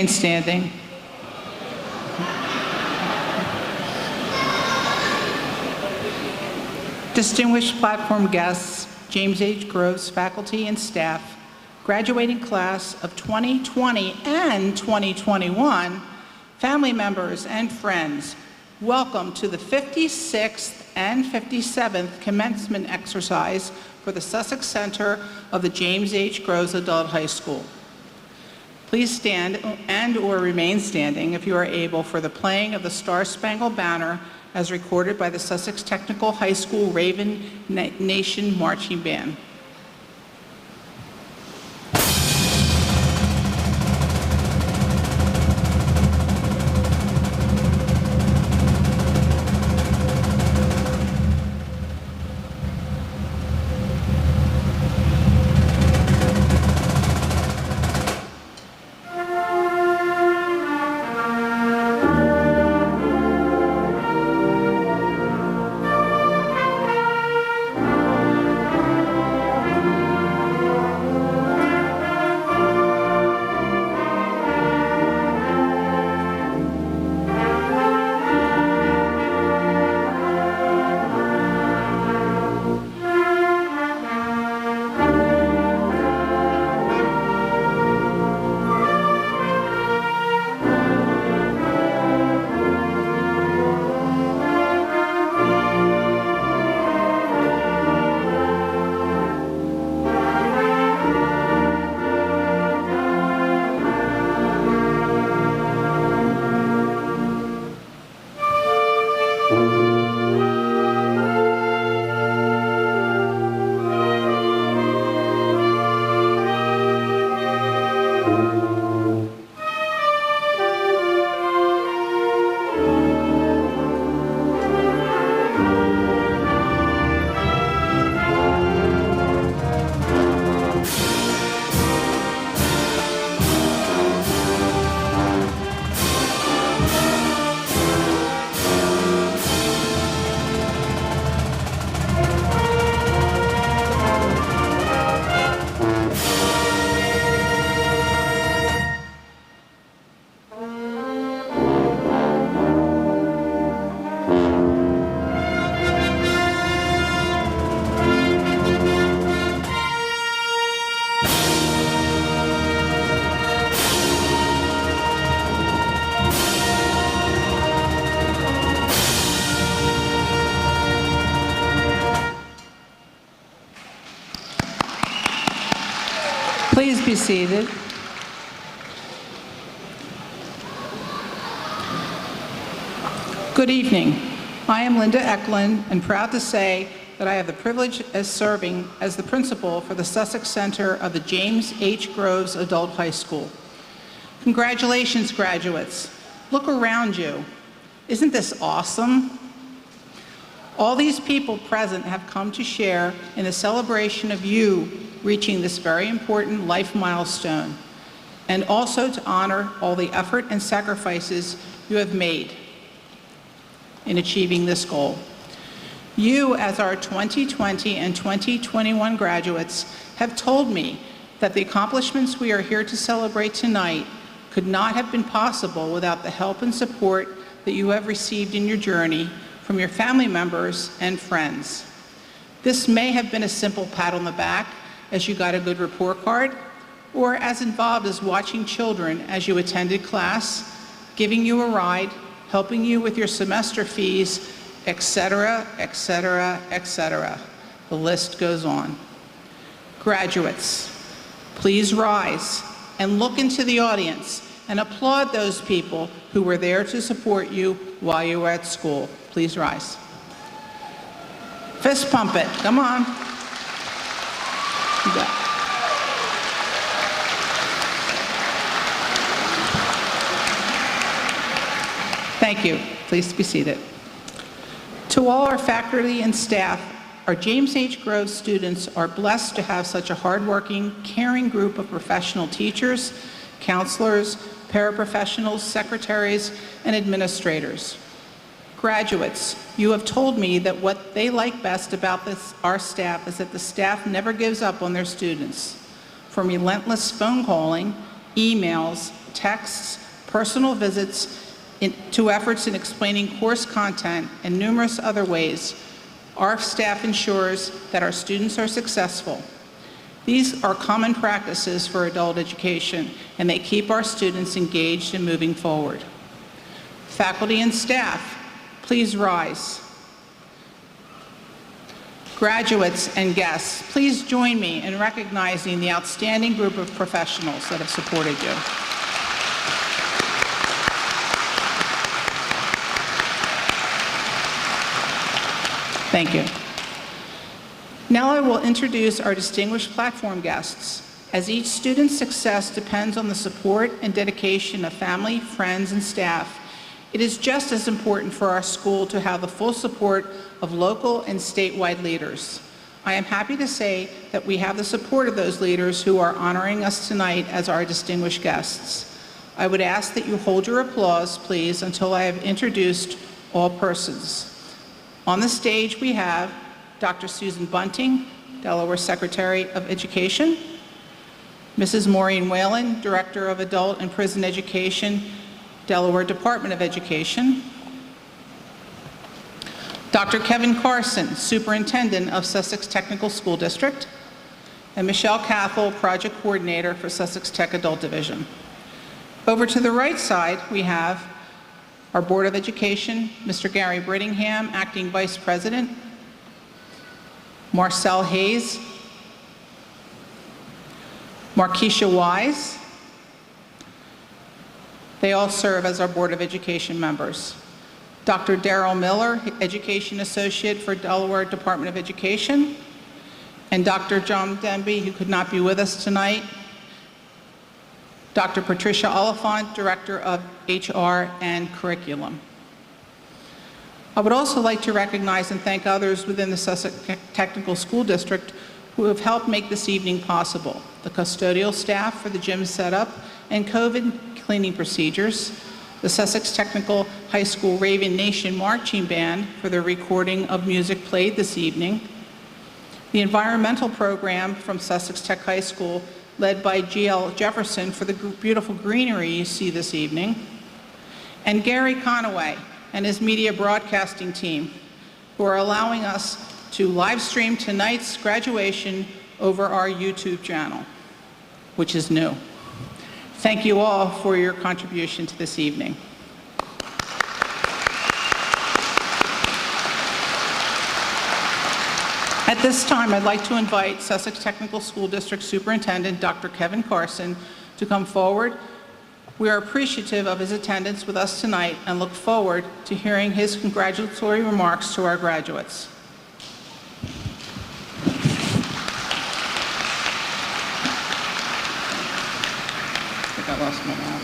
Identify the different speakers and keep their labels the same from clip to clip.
Speaker 1: remain standing. Distinguished platform guests, James H. Groves faculty and staff, graduating class of 2020 and 2021, family members and friends, welcome to the 56th and 57th commencement exercise for the Sussex Center of the James H. Groves Adult High School. Please stand and/or remain standing if you are able for the playing of the Star-Spangled Banner as recorded by the Sussex Technical High School Raven Nation Marching Band. Please be seated. Good evening. I am Linda Eklund and proud to say that I have the privilege of serving as the principal for the Sussex Center of the James H. Groves Adult High School. Congratulations, graduates. Look around you. Isn't this awesome? All these people present have come to share in the celebration of you reaching this very important life milestone, and also to honor all the effort and sacrifices you have made in achieving this goal. You, as our 2020 and 2021 graduates, have told me that the accomplishments we are here to celebrate tonight could not have been possible without the help and support that you have received in your journey from your family members and friends. This may have been a simple pat on the back as you got a good report card, or as involved as watching children as you attended class, giving you a ride, helping you with your semester fees, etc., etc., etc. The list goes on. Graduates, please rise and look into the audience and applaud those people who were there to support you while you were at school. Please rise. Fist pump it, come on. You got it. Thank you. Please be seated. To all our faculty and staff, our James H. Groves students are blessed to have such a hardworking, caring group of professional teachers, counselors, paraprofessionals, secretaries, and administrators. Graduates, you have told me that what they like best about our staff is that the staff never gives up on their students. From relentless phone calling, emails, texts, personal visits to efforts in explaining course content, and numerous other ways, our staff ensures that our students are successful. These are common practices for adult education, and they keep our students engaged and moving forward. Faculty and staff, please rise. Graduates and guests, please join me in recognizing the outstanding group of professionals that have supported you. Thank you. Now I will introduce our distinguished platform guests. As each student's success depends on the support and dedication of family, friends, and staff, it is just as important for our school to have the full support of local and statewide leaders. I am happy to say that we have the support of those leaders who are honoring us tonight as our distinguished guests. I would ask that you hold your applause, please, until I have introduced all persons. On the stage we have Dr. Susan Bunting, Delaware Secretary of Education, Mrs. Maureen Whalen, Director of Adult and Prison Education, Delaware Department of Education, Dr. Kevin Carson, Superintendent of Sussex Technical School District, and Michelle Cathell, Project Coordinator for Sussex Tech Adult Division. Over to the right side, we have our Board of Education, Mr. Gary Brittingham, Acting Vice President, Marcel Hayes, Markeisha Wise. They all serve as our Board of Education members. Dr. Darrell Miller, Education Associate for Delaware Department of Education, and Dr. John Denby, who could not be with us tonight, Dr. Patricia Oliphant, Director of HR and Curriculum. I would also like to recognize and thank others within the Sussex Technical School District who have helped make this evening possible. The custodial staff for the gym setup and COVID cleaning procedures, the Sussex Technical High School Raven Nation Marching Band for the recording of music played this evening, the environmental program from Sussex Tech High School led by G.L. Jefferson for the beautiful greenery you see this evening, and Gary Conaway and his media broadcasting team who are allowing us to live stream tonight's graduation over our YouTube channel, which is new. Thank you all for your contribution to this evening. At this time, I'd like to invite Sussex Technical School District Superintendent Dr. Kevin Carson to come forward. We are appreciative of his attendance with us tonight and look forward to hearing his congratulatory remarks to our graduates. I think I lost my mouse.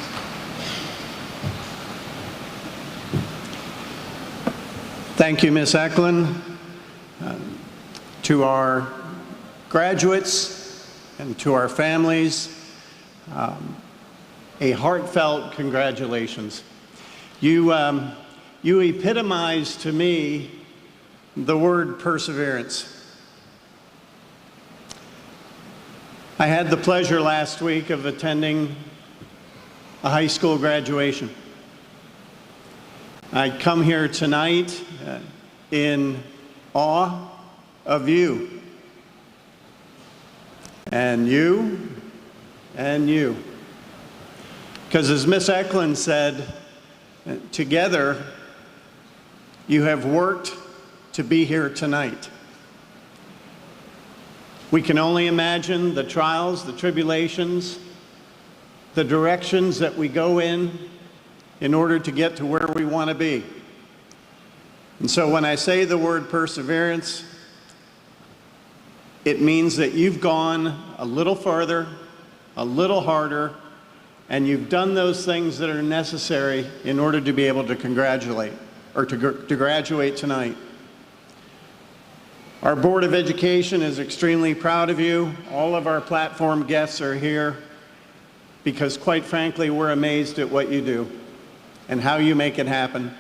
Speaker 2: Thank you, Ms. Eklund. To our graduates and to our families, a heartfelt congratulations. You epitomize to me the word perseverance. I had the pleasure last week of attending a high school graduation. I come here tonight in awe of you, and you, and you. Because as Miss Eklund said, together you have worked to be here tonight. We can only imagine the trials, the tribulations, the directions that we go in order to get to where we want to be. And so when I say the word perseverance, it means that you've gone a little farther, a little harder, and you've done those things that are necessary in order to be able to congratulate, or to graduate tonight. Our Board of Education is extremely proud of you. All of our platform guests are here because, quite frankly, we're amazed at what you do and how you make it happen.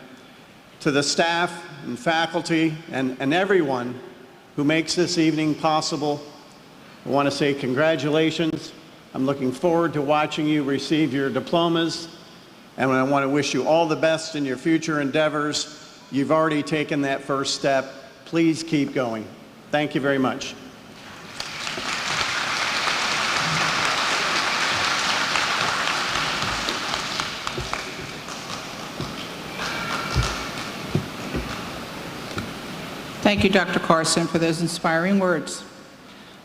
Speaker 2: To the staff and faculty and everyone who makes this evening possible, I want to say congratulations I'm looking forward to watching you receive your diplomas, and I want to wish you all the best in your future endeavors. You've already taken that first step. Please keep going. Thank you very much.
Speaker 1: Thank you, Dr. Carson, for those inspiring words.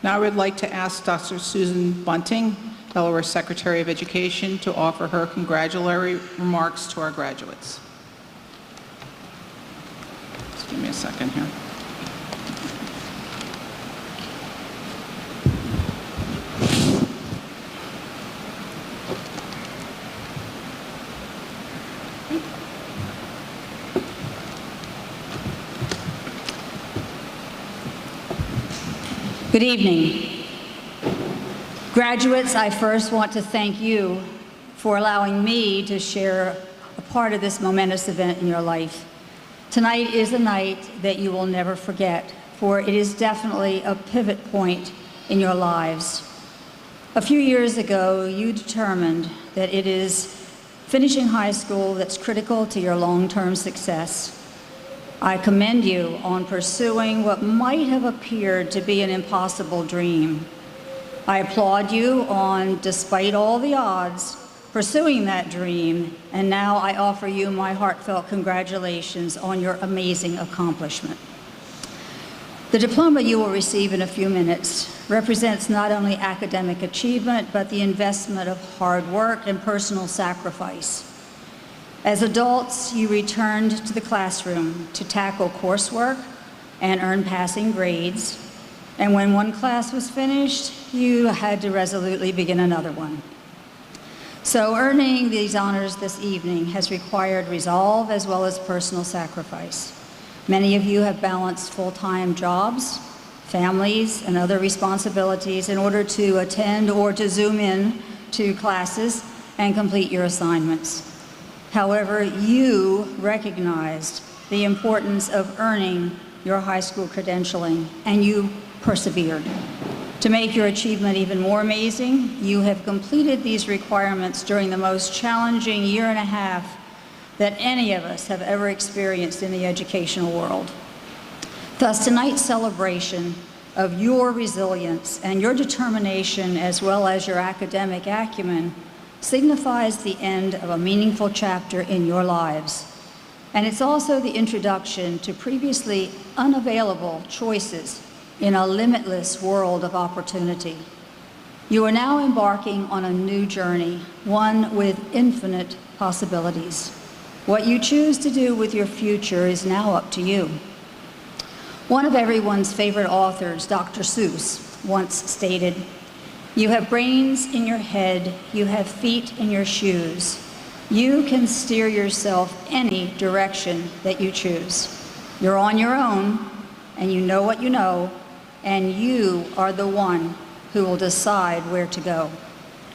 Speaker 1: Now I would like to ask Dr. Susan Bunting, Delaware Secretary of Education, to offer her congratulatory remarks to our graduates. Just give me a second here.
Speaker 3: Good evening. Graduates, I first want to thank you for allowing me to share a part of this momentous event in your life. Tonight is a night that you will never forget, for it is definitely a pivot point in your lives. A few years ago, you determined that it is finishing high school that's critical to your long-term success. I commend you on pursuing what might have appeared to be an impossible dream. I applaud you on, despite all the odds, pursuing that dream, and now I offer you my heartfelt congratulations on your amazing accomplishment. The diploma you will receive in a few minutes represents not only academic achievement, but the investment of hard work and personal sacrifice. As adults, you returned to the classroom to tackle coursework and earn passing grades. And when one class was finished, you had to resolutely begin another one. So earning these honors this evening has required resolve as well as personal sacrifice. Many of you have balanced full-time jobs, families, and other responsibilities in order to attend or to Zoom in to classes and complete your assignments. However, you recognized the importance of earning your high school credentialing, and you persevered. To make your achievement even more amazing, you have completed these requirements during the most challenging year and a half that any of us have ever experienced in the educational world. Thus, tonight's celebration of your resilience and your determination, as well as your academic acumen, signifies the end of a meaningful chapter in your lives. And it's also the introduction to previously unavailable choices in a limitless world of opportunity. You are now embarking on a new journey, one with infinite possibilities. What you choose to do with your future is now up to you. One of everyone's favorite authors, Dr. Seuss, once stated, "You have brains in your head, you have feet in your shoes. You can steer yourself any direction that you choose. You're on your own, and you know what you know, and you are the one who will decide where to go."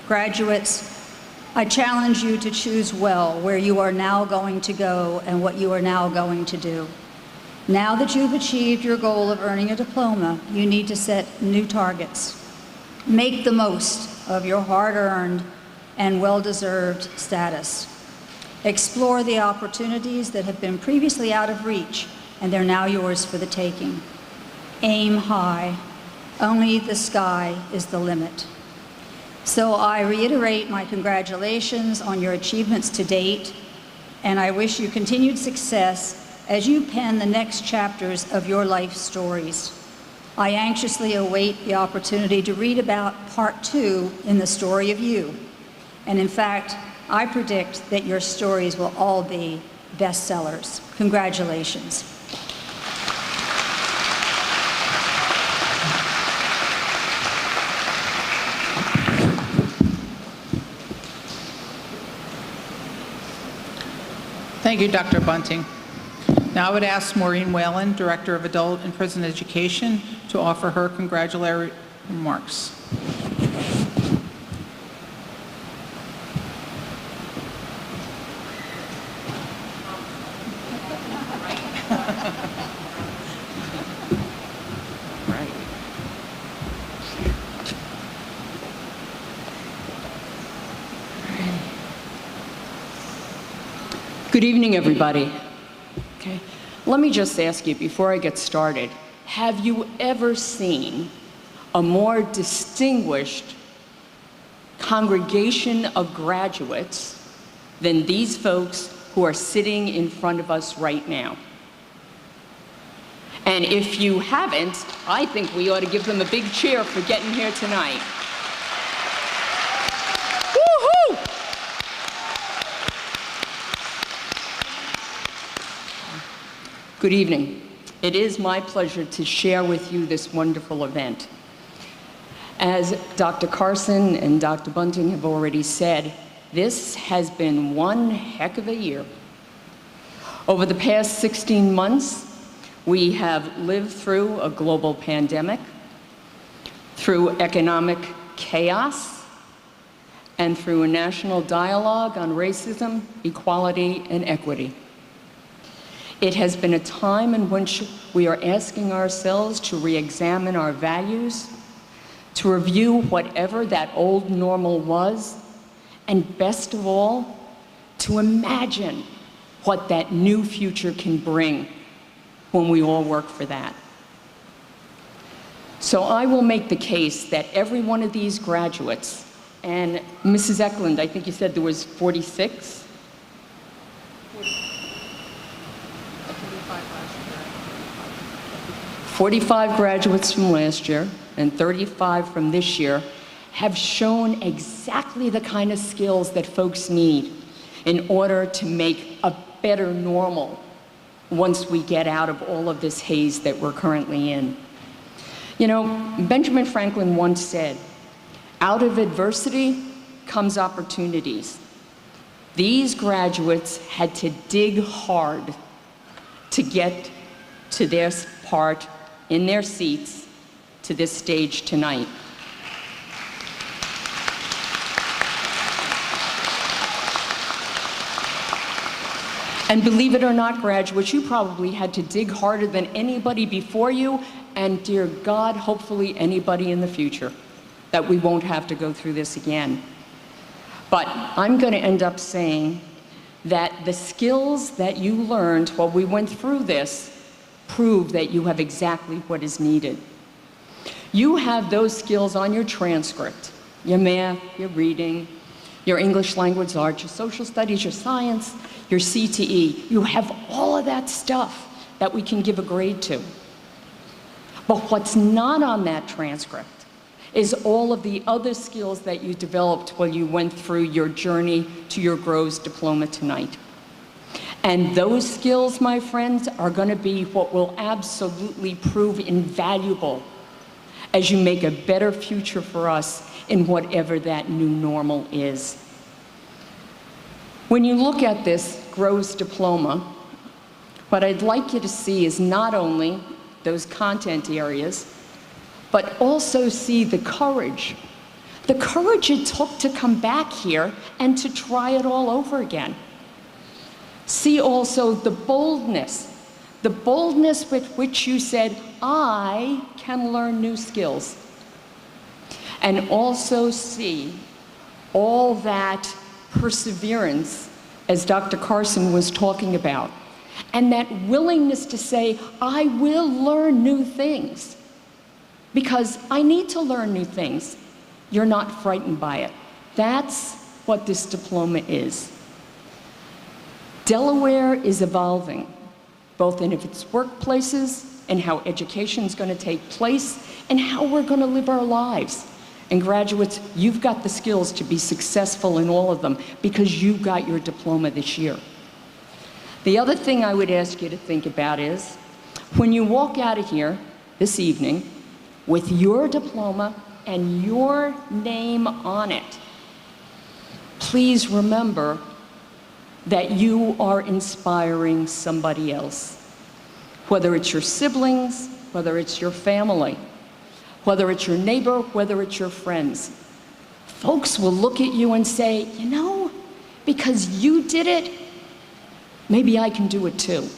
Speaker 3: Graduates, I challenge you to choose well where you are now going to go and what you are now going to do. Now that you've achieved your goal of earning a diploma, you need to set new targets. Make the most of your hard-earned and well-deserved status. Explore the opportunities that have been previously out of reach, and they're now yours for the taking. Aim high. Only the sky is the limit. So I reiterate my congratulations on your achievements to date, and I wish you continued success as you pen the next chapters of your life stories. I anxiously await the opportunity to read about part 2 in the story of you. And in fact, I predict that your stories will all be bestsellers. Congratulations.
Speaker 1: Thank you, Dr. Bunting. Now I would ask Maureen Whalen, Director of Adult and Prison Education, to offer her congratulatory remarks.
Speaker 4: Good evening, everybody. Okay, let me just ask you before I get started, have you ever seen a more distinguished congregation of graduates than these folks who are sitting in front of us right now? And if you haven't, I think we ought to give them a big cheer for getting here tonight. Woo-hoo! Good evening. It is my pleasure to share with you this wonderful event. As Dr. Carson and Dr. Bunting have already said, this has been one heck of a year. Over the past 16 months, we have lived through a global pandemic, through economic chaos, and through a national dialogue on racism, equality, and equity. It has been a time in which we are asking ourselves to re-examine our values, to review whatever that old normal was, and best of all, to imagine what that new future can bring when we all work for that. So I will make the case that every one of these graduates, and Mrs. Eklund, I think you said there was 46? 45 graduates from last year and 35 from this year have shown exactly the kind of skills that folks need in order to make a better normal once we get out of all of this haze that we're currently in. You know, Benjamin Franklin once said, out of adversity comes opportunities. These graduates had to dig hard to get to their part in their seats to this stage tonight. And believe it or not, graduates, you probably had to dig harder than anybody before you, and dear God, hopefully anybody in the future, that we won't have to go through this again. But I'm going to end up saying that the skills that you learned while we went through this prove that you have exactly what is needed. You have those skills on your transcript, your math, your reading, your English language arts, your social studies, your science, your CTE. You have all of that stuff that we can give a grade to. But what's not on that transcript is all of the other skills that you developed while you went through your journey to your Groves Diploma tonight. And those skills, my friends, are going to be what will absolutely prove invaluable as you make a better future for us in whatever that new normal is. When you look at this Groves Diploma, what I'd like you to see is not only those content areas, but also see the courage it took to come back here and to try it all over again. See also the boldness with which you said, I can learn new skills. And also see all that perseverance, as Dr. Carson was talking about, and that willingness to say, I will learn new things, because I need to learn new things. You're not frightened by it. That's what this diploma is. Delaware is evolving, both in its workplaces and how education is going to take place and how we're going to live our lives. And graduates, you've got the skills to be successful in all of them because you got your diploma this year. The other thing I would ask you to think about is, when you walk out of here this evening with your diploma and your name on it, please remember that you are inspiring somebody else. Whether it's your siblings, whether it's your family, whether it's your neighbor, whether it's your friends. Folks will look at you and say, you know, because you did it, maybe I can do it too.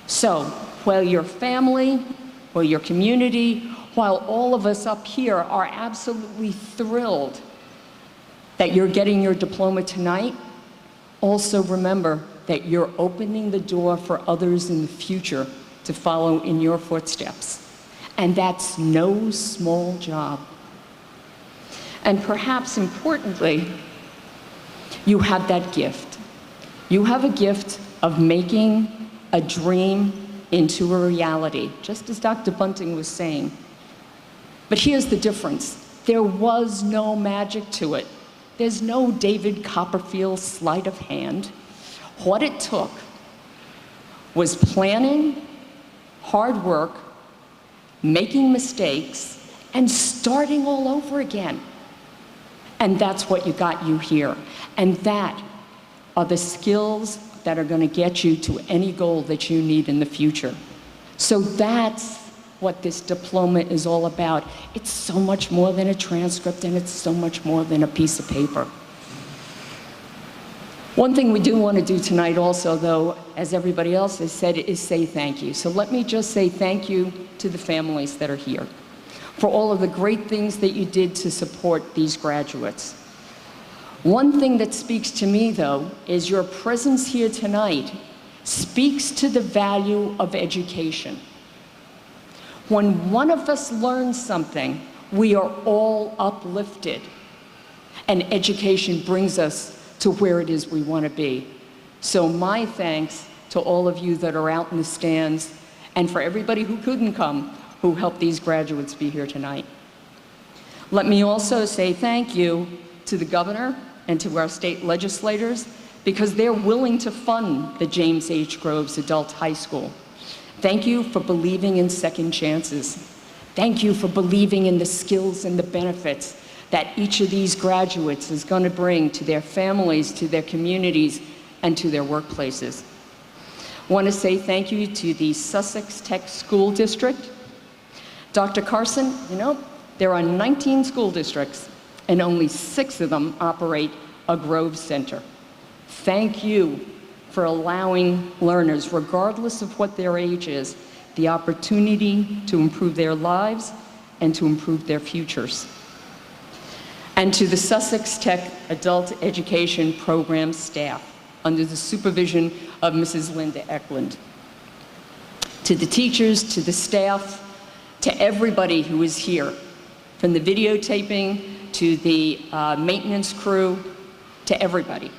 Speaker 4: So, while your family, while your community, while all of us up here are absolutely thrilled that you're getting your diploma tonight, Also remember that you're opening the door for others in the future to follow in your footsteps. And that's no small job. And perhaps importantly, you have that gift. You have a gift of making a dream into a reality, just as Dr. Bunting was saying. But here's the difference. There was no magic to it. There's no David Copperfield sleight of hand. What it took was planning, hard work, making mistakes, and starting all over again. And that's what got you here. And that are the skills that are going to get you to any goal that you need in the future. So that's what this diploma is all about. It's so much more than a transcript, and it's so much more than a piece of paper. One thing we do want to do tonight also, though, as everybody else has said, is say thank you. So let me just say thank you to the families that are here for all of the great things that you did to support these graduates. One thing that speaks to me, though, is your presence here tonight speaks to the value of education. When one of us learns something, we are all uplifted, and education brings us to where it is we want to be. So my thanks to all of you that are out in the stands, and for everybody who couldn't come, who helped these graduates be here tonight. Let me also say thank you to the governor and to our state legislators, because they're willing to fund the James H. Groves Adult High School. Thank you for believing in second chances. Thank you for believing in the skills and the benefits that each of these graduates is going to bring to their families, to their communities, and to their workplaces. I want to say thank you to the Sussex Tech School District. Dr. Carson, you know, there are 19 school districts, and only 6 of them operate a Grove Center. Thank you for allowing learners, regardless of what their age is, the opportunity to improve their lives and to improve their futures. And to the Sussex Tech Adult Education Program staff, under the supervision of Mrs. Linda Eklund. To the teachers, to the staff, to everybody who is here, from the videotaping to the maintenance crew, to everybody.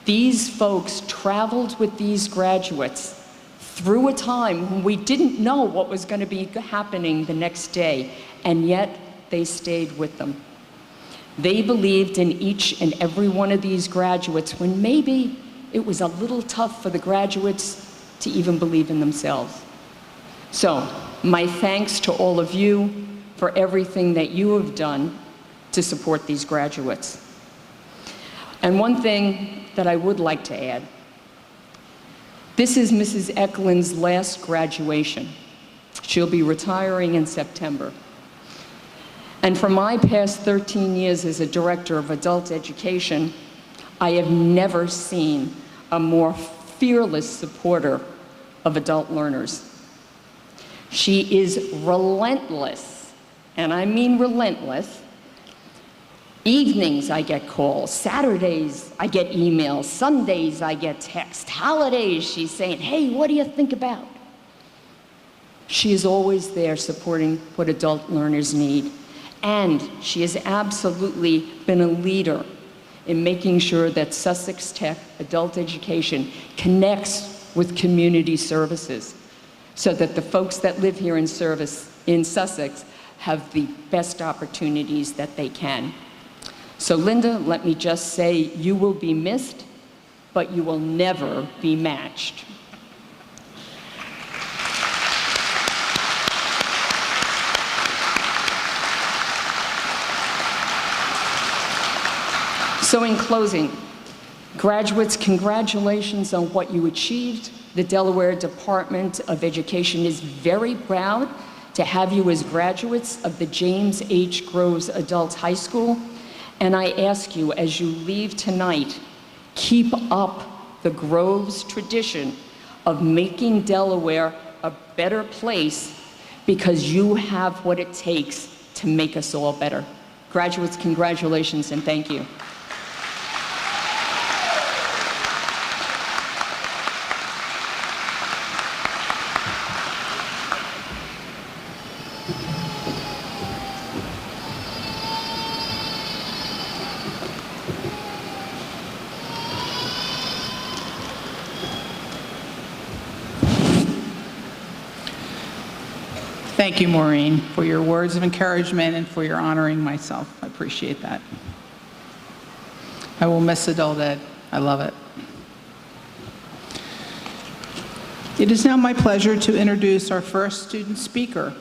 Speaker 4: These folks traveled with these graduates through a time when we didn't know what was going to be happening the next day, and yet they stayed with them. They believed in each and every one of these graduates when maybe it was a little tough for the graduates to even believe in themselves. So, my thanks to all of you for everything that you have done to support these graduates. And one thing that I would like to add, this is Mrs. Eklund's last graduation. She'll be retiring in September. And for my past 13 years as a director of adult education, I have never seen a more fearless supporter of adult learners. She is relentless, and I mean relentless. Evenings I get calls, Saturdays I get emails, Sundays I get texts, holidays she's saying, hey, what do you think about? She is always there supporting what adult learners need. And she has absolutely been a leader in making sure that Sussex Tech Adult Education connects with community services so that the folks that live here in Sussex have the best opportunities that they can. So Linda, let me just say, you will be missed, but you will never be matched. So in closing, graduates, congratulations on what you achieved. The Delaware Department of Education is very proud to have you as graduates of the James H. Groves Adult High School. And I ask you, as you leave tonight, keep up the Groves tradition of making Delaware a better place, because you have what it takes to make us all better. Graduates, congratulations and thank you.
Speaker 1: Thank you, Maureen, for your words of encouragement and for your honoring myself. I appreciate that. I will miss adult ed. I love it. It is now my pleasure to introduce our first student speaker,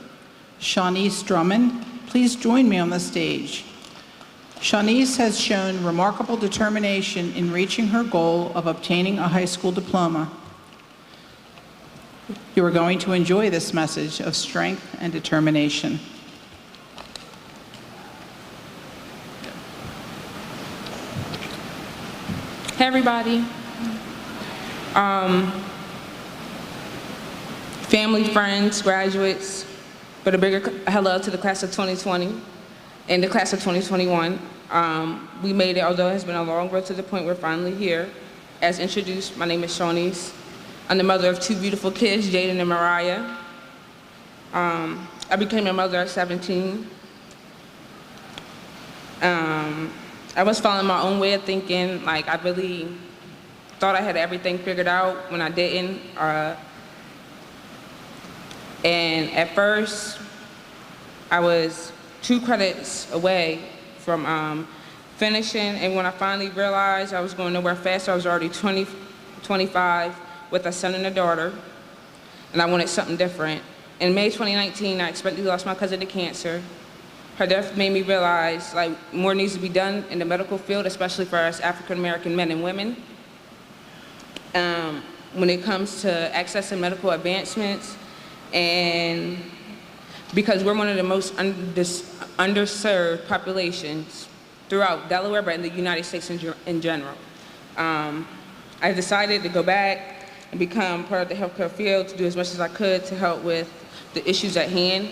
Speaker 1: Shaunice Drummond. Please join me on the stage. Shaunice has shown remarkable determination in reaching her goal of obtaining a high school diploma. You are going to enjoy this message of strength and determination.
Speaker 5: Hey everybody. Family, friends, graduates, but a bigger hello to the class of 2020 and the class of 2021. We made it, although it has been a long road to the point we're finally here. As introduced, my name is Shaunice. I'm the mother of two beautiful kids, Jaden and Mariah. I became a mother at 17. I was following my own way of thinking. Like, I really thought I had everything figured out when I didn't. And at first, I was 2 credits away from finishing, and when I finally realized I was going nowhere fast, I was already 25 with a son and a daughter, and I wanted something different. In May 2019, I expectedly lost my cousin to cancer. Her death made me realize like more needs to be done in the medical field, especially for us African American men and women. When it comes to accessing medical advancements, and because we're one of the most underserved populations throughout Delaware, but in the United States in general. I decided to go back and become part of the healthcare field, to do as much as I could to help with the issues at hand.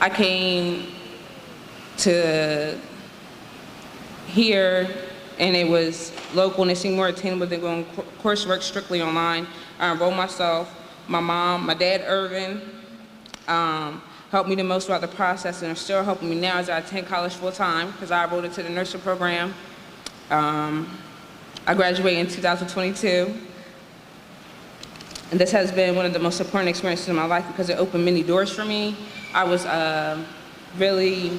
Speaker 5: I came to here, and it was local, and it seemed more attainable than going coursework strictly online. I enrolled myself. My mom, my dad, Irvin, helped me the most throughout the process, and are still helping me now as I attend college full-time, because I enrolled into the nursing program. I graduated in 2022, and this has been one of the most important experiences in my life because it opened many doors for me. I was really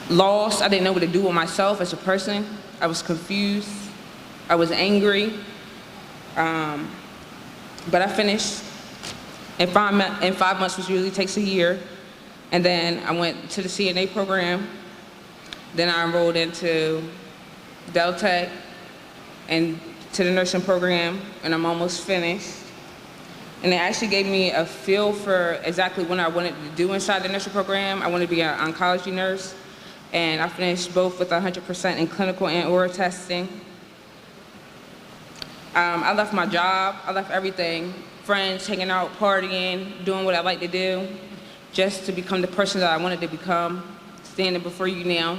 Speaker 5: lost. I didn't know what to do with myself as a person. I was confused. I was angry. But I finished in 5 months, which usually takes a year. And then I went to the CNA program. Then I enrolled into Del Tech and to the nursing program, and I'm almost finished. And it actually gave me a feel for exactly what I wanted to do inside the nursing program. I wanted to be an oncology nurse, and I finished both with 100% in clinical and oral testing. I left my job, I left everything, friends, hanging out, partying, doing what I like to do, just to become the person that I wanted to become, standing before you now.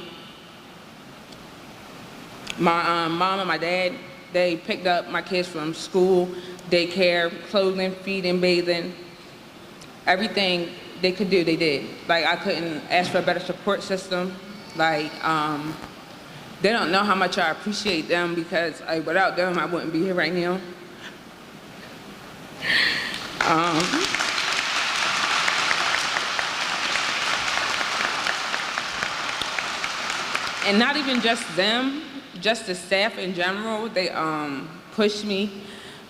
Speaker 5: My mom and my dad, they picked up my kids from school, daycare, clothing, feeding, bathing. Everything they could do, they did. Like, I couldn't ask for a better support system. Like, they don't know how much I appreciate them, because like, without them, I wouldn't be here right now. And not even just them, just the staff in general. They pushed me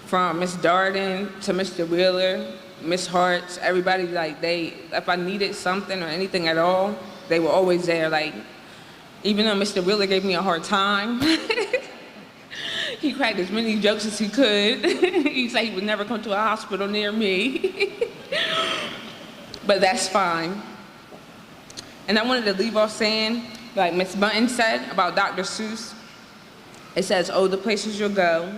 Speaker 5: from Miss Darden to Mr. Wheeler, Miss Hartz, everybody. Like, if I needed something or anything at all, they were always there. Like, even though Mr. Wheeler gave me a hard time, he cracked as many jokes as he could. He said he would never come to a hospital near me. But that's fine. And I wanted to leave off saying, like Miss Bunton said about Dr. Seuss, it says, "Oh, the places you'll go."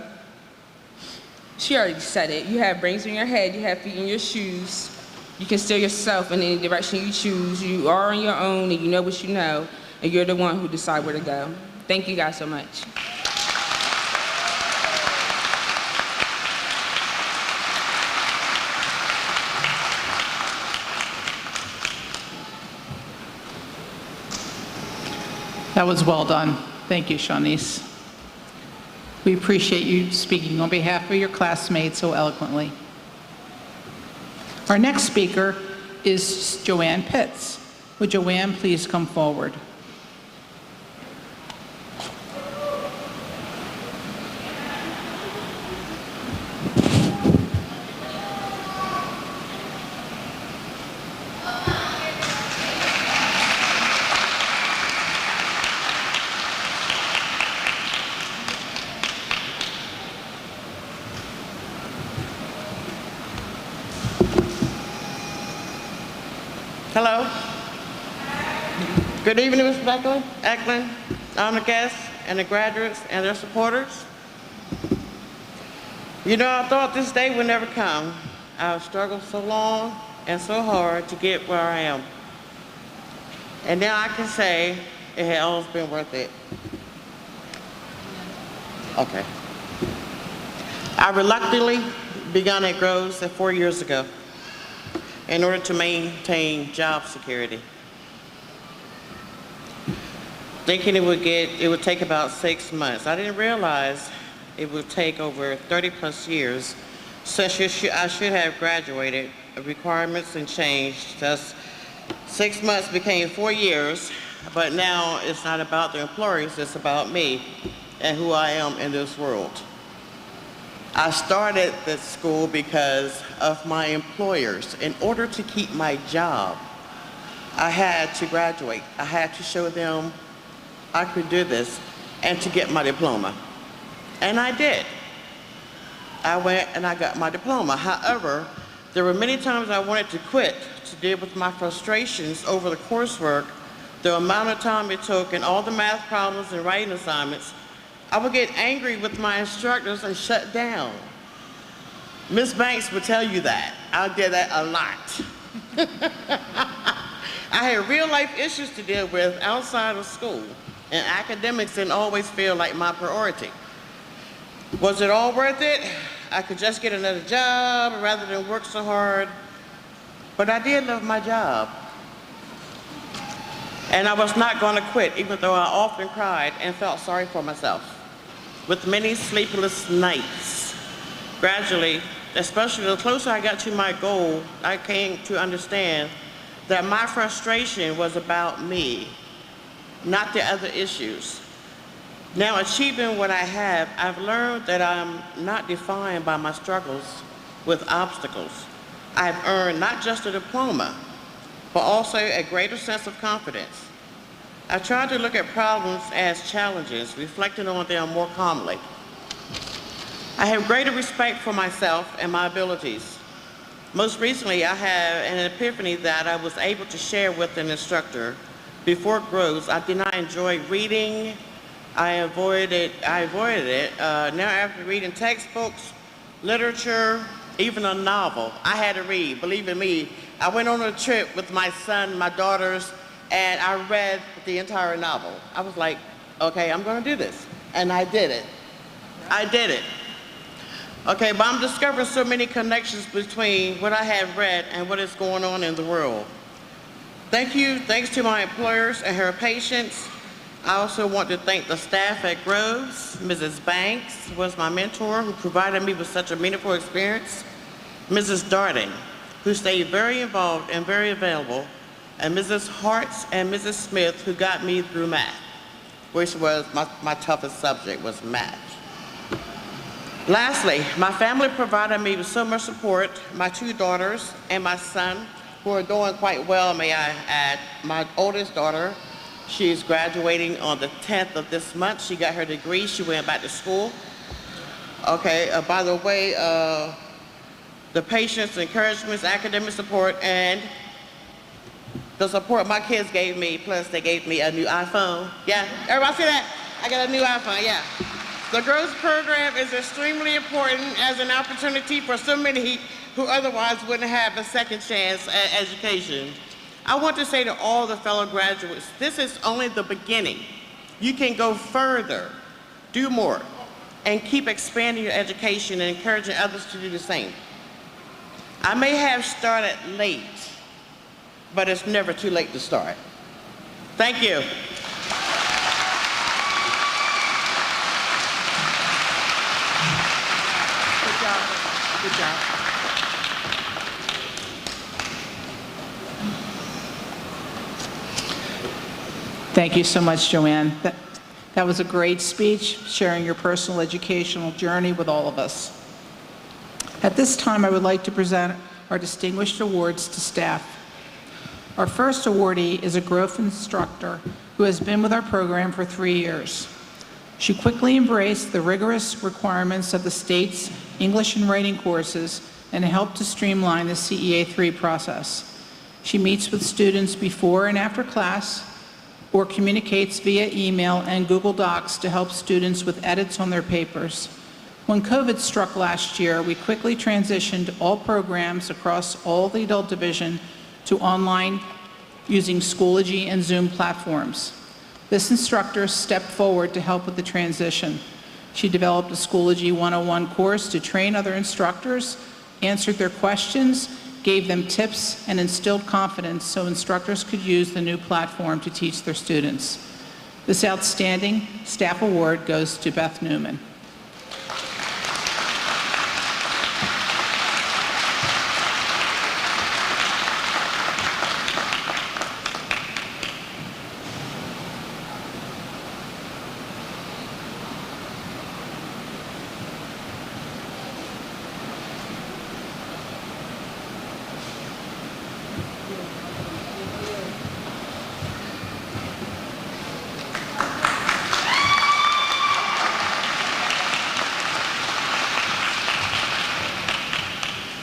Speaker 5: She already said it. You have brains in your head, you have feet in your shoes. You can steer yourself in any direction you choose. You are on your own, and you know what you know, and you're the one who decide where to go. Thank you guys so much.
Speaker 1: That was well done. Thank you, Shaunice. We appreciate you speaking on behalf of your classmates so eloquently. Our next speaker is Joanne Pitts. Would Joanne please come forward?
Speaker 6: Hello. Good evening, Mr. Eklund, honored guests, and the graduates and their supporters. You know, I thought this day would never come. I've struggled so long and so hard to get where I am. And now I can say it has always been worth it. Okay. I reluctantly began at Groves 4 years ago in order to maintain job security, thinking it would take about 6 months. I didn't realize it would take over 30 plus years since I should have graduated. Requirements and changed. Thus, 6 months became 4 years, but now it's not about the employers, it's about me and who I am in this world. I started this school because of my employers. In order to keep my job, I had to graduate. I had to show them I could do this and to get my diploma. And I did. I went and I got my diploma. However, there were many times I wanted to quit to deal with my frustrations over the coursework, the amount of time it took, and all the math problems and writing assignments. I would get angry with my instructors and shut down. Miss Banks would tell you that. I did that a lot. I had real life issues to deal with outside of school, and academics didn't always feel like my priority. Was it all worth it? I could just get another job rather than work so hard. But I did love my job. And I was not going to quit, even though I often cried and felt sorry for myself. With many sleepless nights, gradually, especially the closer I got to my goal, I came to understand that my frustration was about me, not the other issues. Now, achieving what I have, I've learned that I'm not defined by my struggles with obstacles. I've earned not just a diploma, but also a greater sense of confidence. I try to look at problems as challenges, reflecting on them more calmly. I have greater respect for myself and my abilities. Most recently, I had an epiphany that I was able to share with an instructor. Before Groves, I did not enjoy reading. I avoided it. Now after reading textbooks, literature, even a novel, I had to read. Believe in me, I went on a trip with my son, my daughters, and I read the entire novel. I was like, okay, I'm gonna do this. And I did it. I did it. Okay, but I'm discovering so many connections between what I have read and what is going on in the world. Thanks to my employers and her patience. I also want to thank the staff at Groves. Mrs. Banks was my mentor who provided me with such a meaningful experience. Mrs. Darden, who stayed very involved and very available, and Mrs. Hartz and Mrs. Smith, who got me through math, which was my toughest subject, was math. Lastly, my family provided me with so much support. My 2 daughters and my son, who are doing quite well, may I add. My oldest daughter, she's graduating on the 10th of this month. She got her degree. She went back to school. Okay, by the way, the patience, encouragement, academic support, and the support my kids gave me, plus they gave me a new iPhone. Yeah, everybody see that? I got a new iPhone, yeah. The Groves program is extremely important as an opportunity for so many who otherwise wouldn't have a second chance at education. I want to say to all the fellow graduates, this is only the beginning. You can go further, do more, and keep expanding your education and encouraging others to do the same. I may have started late, but it's never too late to start. Thank you.
Speaker 1: Good job. Thank you so much, Joanne. That was a great speech, sharing your personal educational journey with all of us. At this time, I would like to present our distinguished awards to staff. Our first awardee is a growth instructor who has been with our program for 3 years. She quickly embraced the rigorous requirements of the state's English and writing courses and helped to streamline the CEA-3 process. She meets with students before and after class, or communicates via email and Google Docs to help students with edits on their papers. When COVID struck last year, we quickly transitioned all programs across all the adult division to online using Schoology and Zoom platforms. This instructor stepped forward to help with the transition. She developed a Schoology 101 course to train other instructors, answered their questions, gave them tips, and instilled confidence so instructors could use the new platform to teach their students. This outstanding staff award goes to Beth Newman.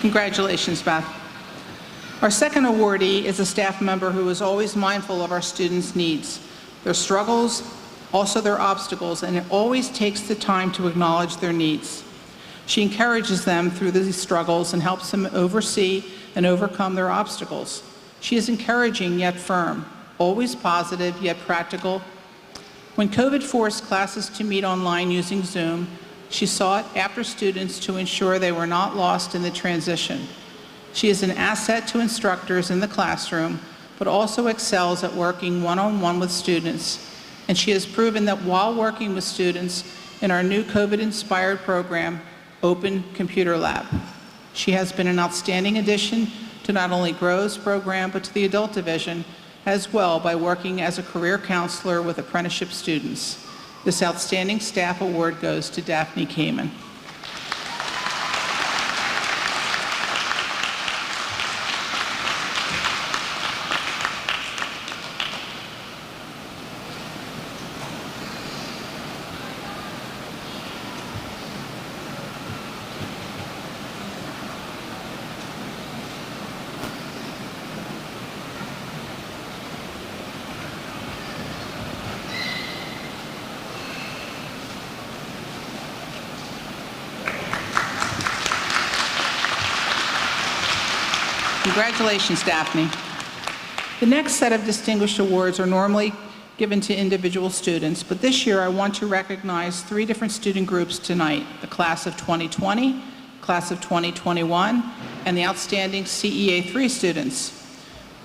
Speaker 1: Congratulations, Beth. Our second awardee is a staff member who is always mindful of our students' needs, their struggles, also their obstacles, and it always takes the time to acknowledge their needs. She encourages them through these struggles and helps them oversee and overcome their obstacles. She is encouraging yet firm, always positive yet practical. When COVID forced classes to meet online using Zoom, she sought after students to ensure they were not lost in the transition. She is an asset to instructors in the classroom, but also excels at working one-on-one with students. And she has proven that while working with students in our new COVID-inspired program, Open Computer Lab. She has been an outstanding addition to not only Grove's program, but to the adult division as well by working as a career counselor with apprenticeship students. This outstanding staff award goes to Daphne Kamen. Congratulations, Daphne. The next set of distinguished awards are normally given to individual students, but this year I want to recognize 3 different student groups tonight: the class of 2020, class of 2021, and the outstanding CEA-3 students.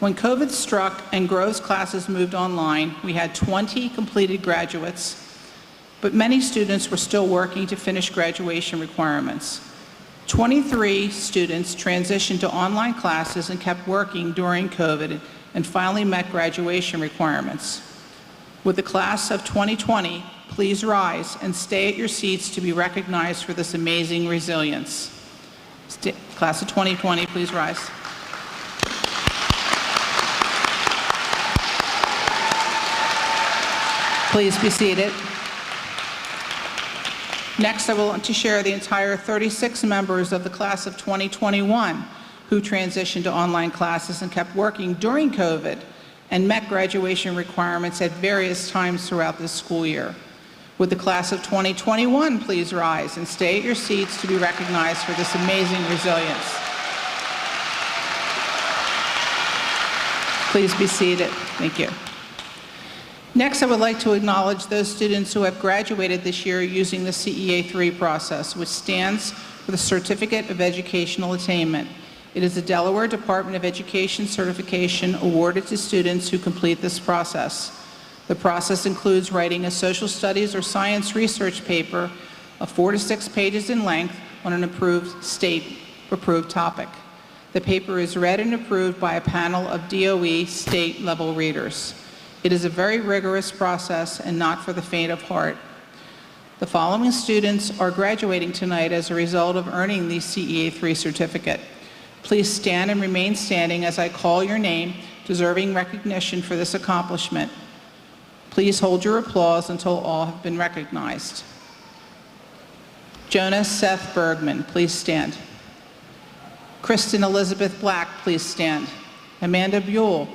Speaker 1: When COVID struck and Grove's classes moved online, we had 20 completed graduates, but many students were still working to finish graduation requirements. 23 students transitioned to online classes and kept working during COVID and finally met graduation requirements. Would the class of 2020 please rise and stay at your seats to be recognized for this amazing resilience? Class of 2020, please rise. Please be seated. Next, I want to share the entire 36 members of the class of 2021 who transitioned to online classes and kept working during COVID and met graduation requirements at various times throughout this school year. Would the class of 2021 please rise and stay at your seats to be recognized for this amazing resilience? Please be seated. Thank you. Next, I would like to acknowledge those students who have graduated this year using the CEA-3 process, which stands for the Certificate of Educational Attainment. It is a Delaware Department of Education certification awarded to students who complete this process. The process includes writing a social studies or science research paper of 4 to 6 pages in length on an approved state approved topic. The paper is read and approved by a panel of DOE state-level readers. It is a very rigorous process and not for the faint of heart. The following students are graduating tonight as a result of earning the CEA 3 certificate. Please stand and remain standing as I call your name, deserving recognition for this accomplishment. Please hold your applause until all have been recognized. Jonas Seth Bergman, please stand. Kristen Elizabeth Black, please stand. Amanda Buell,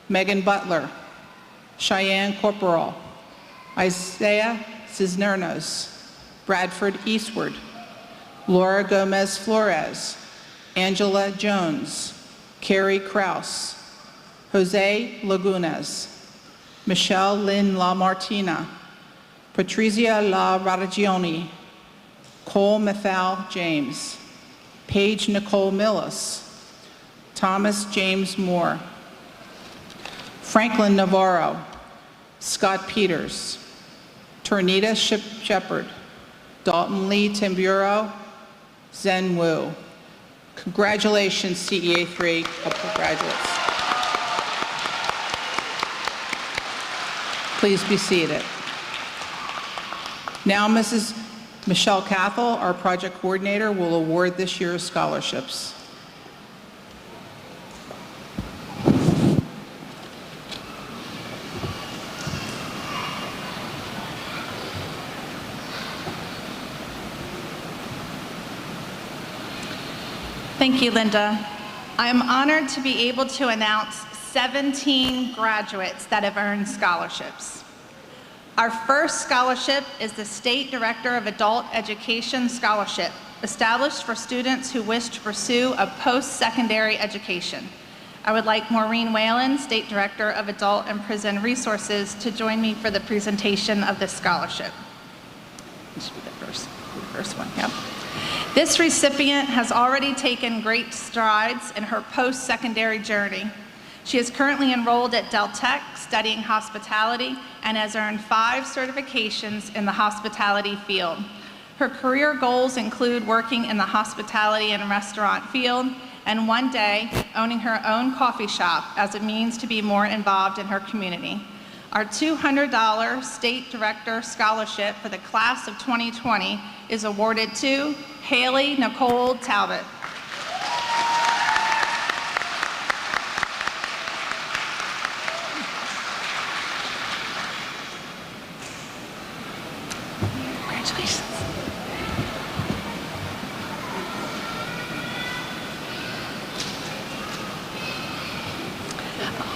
Speaker 1: Megan Butler, Cheyenne Corporal, Isaiah Cisneros, Bradford Eastward, Laura Gomez Flores, Angela Jones, Carrie Kraus, Jose Lagunas, Michelle Lynn La Martina, Patrizia La Radagioni, Cole Mathal James, Paige Nicole Millis, Thomas James Moore, Franklin Navarro, Scott Peters, Ternita Shepard, Dalton Lee Timburo, Zen Wu. Congratulations, CEA 3 graduates. Please be seated. Now, Mrs. Michelle Cathell, our project coordinator, will award this year's scholarships.
Speaker 7: Thank you, Linda. I am honored to be able to announce 17 graduates that have earned scholarships. Our first scholarship is the State Director of Adult Education Scholarship, established for students who wish to pursue a post-secondary education. I would like Maureen Whalen, State Director of Adult and Prison Resources, to join me for the presentation of this scholarship. This should be the first one, yep. This recipient has already taken great strides in her post-secondary journey. She is currently enrolled at Del Tech studying hospitality and has earned 5 certifications in the hospitality field. Her career goals include working in the hospitality and restaurant field and one day owning her own coffee shop as a means to be more involved in her community. Our $200 State Director Scholarship for the class of 2020 is awarded to Haley Nicole Talbot. Congratulations.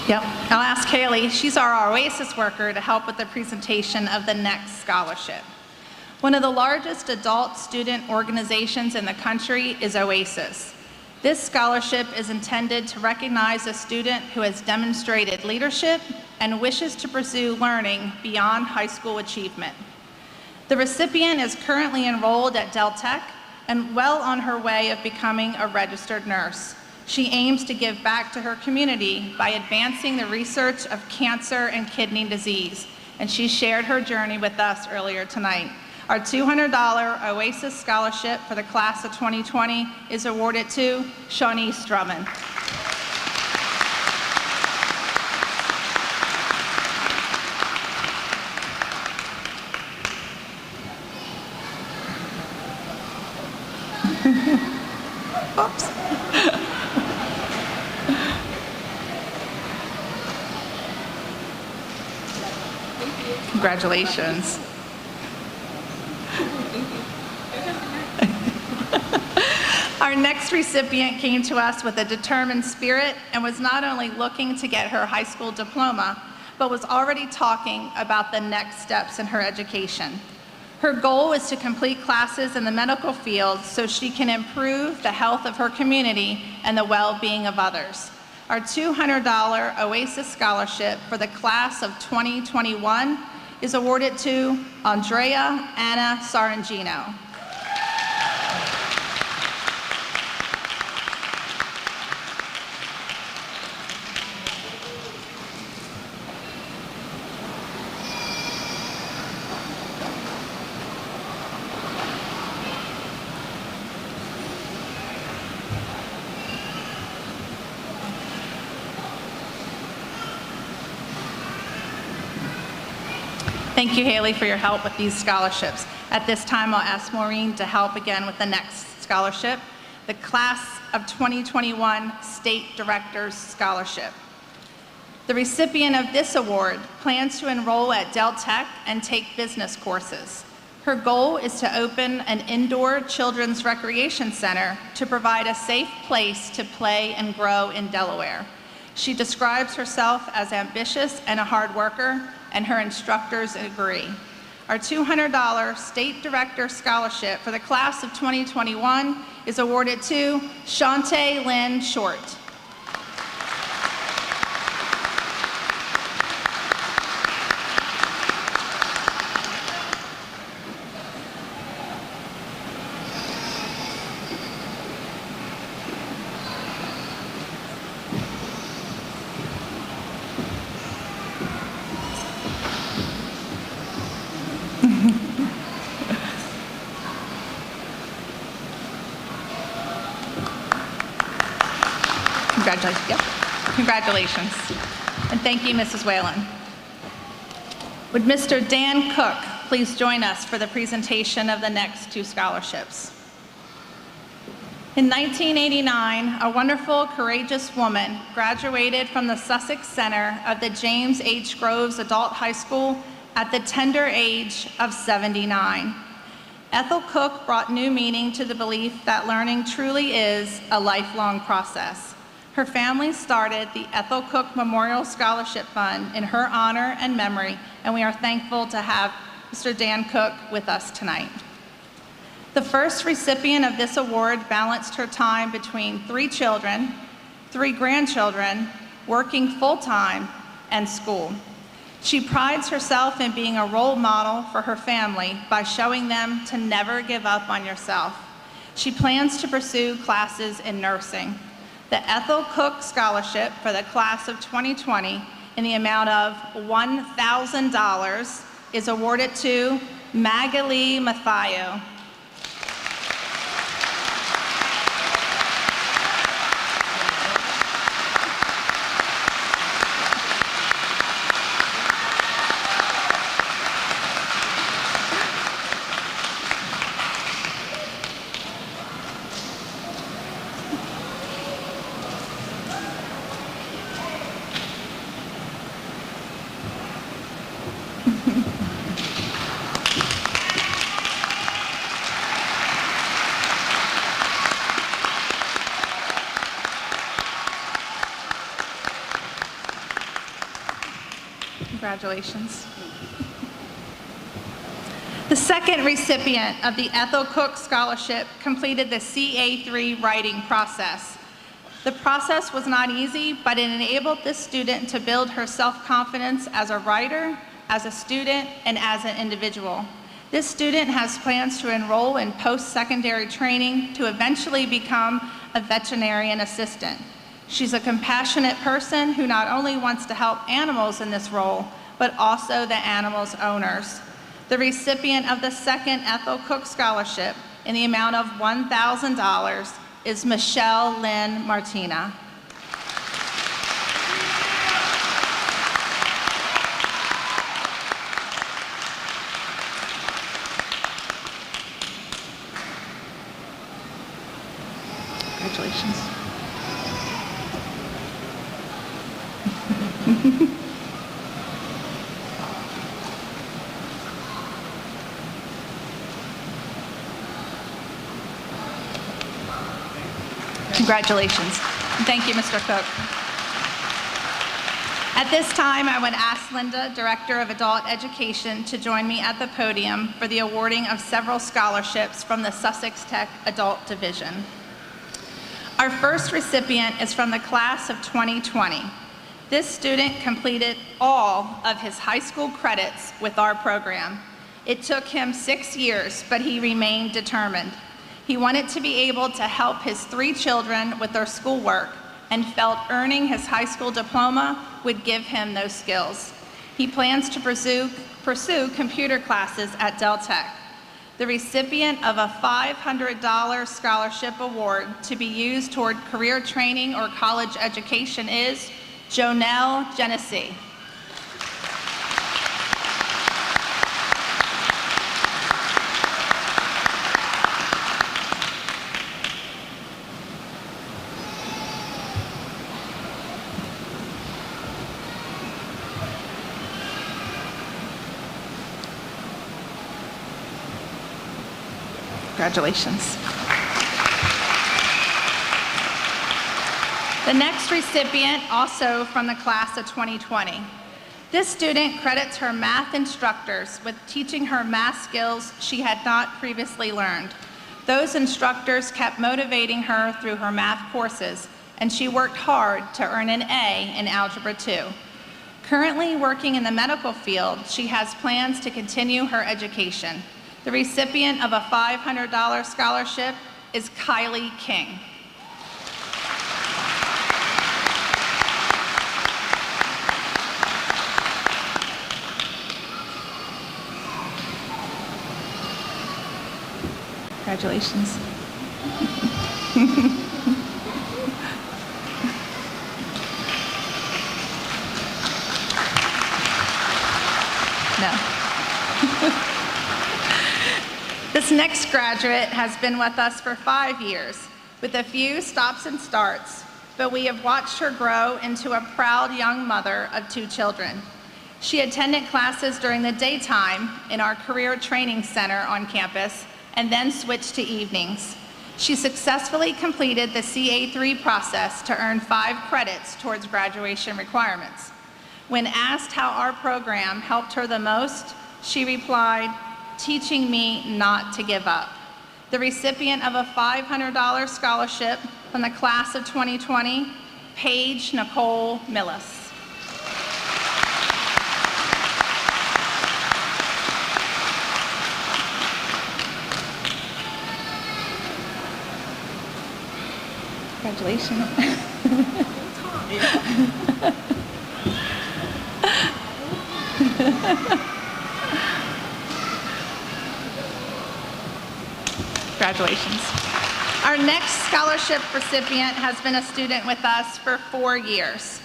Speaker 7: Yep, I'll ask Haley. She's our OASIS worker to help with the presentation of the next scholarship. One of the largest adult student organizations in the country is OASIS. This scholarship is intended to recognize a student who has demonstrated leadership and wishes to pursue learning beyond high school achievement. The recipient is currently enrolled at Del Tech and well on her way of becoming a registered nurse. She aims to give back to her community by advancing the research of cancer and kidney disease, and she shared her journey with us earlier tonight. Our $200 OASIS scholarship for the class of 2020 is awarded to Shaunice Drummond. Oops. Congratulations. Our next recipient came to us with a determined spirit and was not only looking to get her high school diploma, but was already talking about the next steps in her education. Her goal is to complete classes in the medical field so she can improve the health of her community and the well-being of others. Our $200 OASIS scholarship for the class of 2021 is awarded to Andrea Anna Sarangino. Thank you, Haley, for your help with these scholarships. At this time, I'll ask Maureen to help again with the next scholarship, the Class of 2021 State Director's Scholarship. The recipient of this award plans to enroll at Del Tech and take business courses. Her goal is to open an indoor children's recreation center to provide a safe place to play and grow in Delaware. She describes herself as ambitious and a hard worker, and her instructors agree. Our $200 State Director Scholarship for the Class of 2021 is awarded to Shante Lynn Short. Congratulations. Yep. Congratulations. And thank you, Mrs. Whalen. Would Mr. Dan Cook please join us for the presentation of the next two scholarships? In 1989, a wonderful, courageous woman graduated from the Sussex Center of the James H. Groves Adult High School at the tender age of 79. Ethel Cook brought new meaning to the belief that learning truly is a lifelong process. Her family started the Ethel Cook Memorial Scholarship Fund in her honor and memory, and we are thankful to have Mr. Dan Cook with us tonight. The first recipient of this award balanced her time between 3 children, 3 grandchildren, working full-time, and school. She prides herself in being a role model for her family by showing them to never give up on yourself. She plans to pursue classes in nursing. The Ethel Cook Scholarship for the Class of 2020 in the amount of $1,000 is awarded to Magali Mathayo. Congratulations. The second recipient of the Ethel Cook Scholarship completed the CA3 writing process. The process was not easy, but it enabled this student to build her self-confidence as a writer, as a student, and as an individual. This student has plans to enroll in post-secondary training to eventually become a veterinarian assistant. She's a compassionate person who not only wants to help animals in this role, but also the animals' owners. The recipient of the second Ethel Cook Scholarship in the amount of $1,000 is Michelle Lynn Martina. Congratulations. Congratulations. And thank you, Mr. Cook. At this time, I would ask Linda, Director of Adult Education, to join me at the podium for the awarding of several scholarships from the Sussex Tech Adult Division. Our first recipient is from the Class of 2020. This student completed all of his high school credits with our program. It took him 6 years, but he remained determined. He wanted to be able to help his 3 children with their schoolwork and felt earning his high school diploma would give him those skills. He plans to pursue computer classes at Del Tech. The recipient of a $500 scholarship award to be used toward career training or college education is Joanne Genesee. Congratulations. The next recipient, also from the class of 2020. This student credits her math instructors with teaching her math skills she had not previously learned. Those instructors kept motivating her through her math courses, and she worked hard to earn an A in Algebra 2. Currently working in the medical field, she has plans to continue her education. The recipient of a $500 scholarship is Kylie King. Congratulations. No. This next graduate has been with us for 5 years, with a few stops and starts, but we have watched her grow into a proud young mother of 2 children. She attended classes during the daytime in our Career Training Center on campus, and then switched to evenings. She successfully completed the CA3 process to earn 5 credits towards graduation requirements. When asked how our program helped her the most, she replied, "Teaching me not to give up." The recipient of a $500 scholarship from the class of 2020, Paige Nicole Millis. Congratulations. Congratulations. Our next scholarship recipient has been a student with us for 4 years.